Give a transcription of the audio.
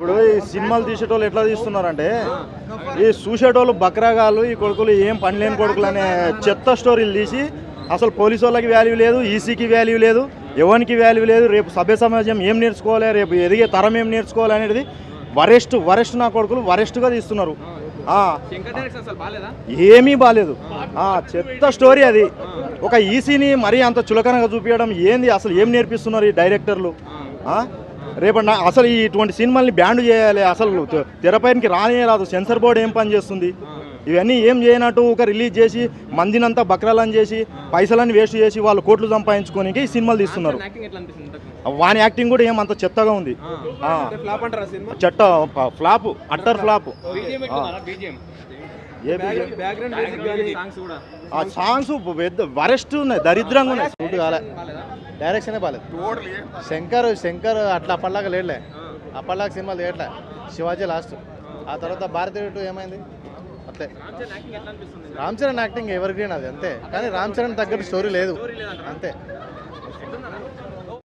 ఇప్పుడు ఈ సినిమాలు తీసేటోళ్ళు ఎట్లా తీస్తున్నారంటే ఈ చూసేటోళ్ళు బక్రాగాళ్ళు ఈ కొడుకులు ఏం పని లేని కొడుకులు అనే చెత్త స్టోరీలు తీసి అసలు పోలీసు వాళ్ళకి వాల్యూ లేదు, ఈసీకి వాల్యూ లేదు, ఎవరికి వాల్యూ లేదు. రేపు సభ్య సమాజం ఏం నేర్చుకోవాలి, రేపు ఎదిగే తరం ఏం నేర్చుకోవాలి అనేది వరెస్ట్ నా కొడుకులు వరెస్ట్గా తీస్తున్నారు. ఏమీ బాలేదు, చెత్త స్టోరీ అది. ఒక ఈసీని మరీ అంత చులకనగా చూపించడం ఏంది, అసలు ఏం నేర్పిస్తున్నారు ఈ డైరెక్టర్లు? రేపటి అసలు ఇటువంటి సినిమాల్ని బ్యాన్ చేయాలి, అసలు తెరపైనకి రాదు. సెన్సర్ బోర్డు ఏం పని చేస్తుంది? ఇవన్నీ ఏం చేయనట్టు ఒక రిలీజ్ చేసి మందినంతా బక్రాలని చేసి పైసలన్నీ వేస్ట్ చేసి వాళ్ళు కోట్లు సంపాదించుకోనికి ఈ సినిమాలు తీస్తున్నారు. వాని యాక్టింగ్ కూడా ఏమంత చెత్తగా ఉంది, చెత్త ఫ్లాప్, అట్టర్ ఫ్లాప్. ఆ సాంగ్స్ వరెస్ట్ ఉన్నాయి, దరిద్రంగా ఉన్నాయి. షూట్ కాలే, డైరెక్షన్ బాగాలేదు. శంకర్ అట్లా అప్పటిలాగా లేడులే, అప్పటిలాగా సినిమాలు లేట్లే. శివాజీ లాస్ట్, ఆ తర్వాత భారతీయుడు 2 ఏమైంది అట్లే. Ram Charan acting ever green అది అంతే, కానీ రామ్ చరణ్ తగ్గట్టు స్టోరీ లేదు అంతే.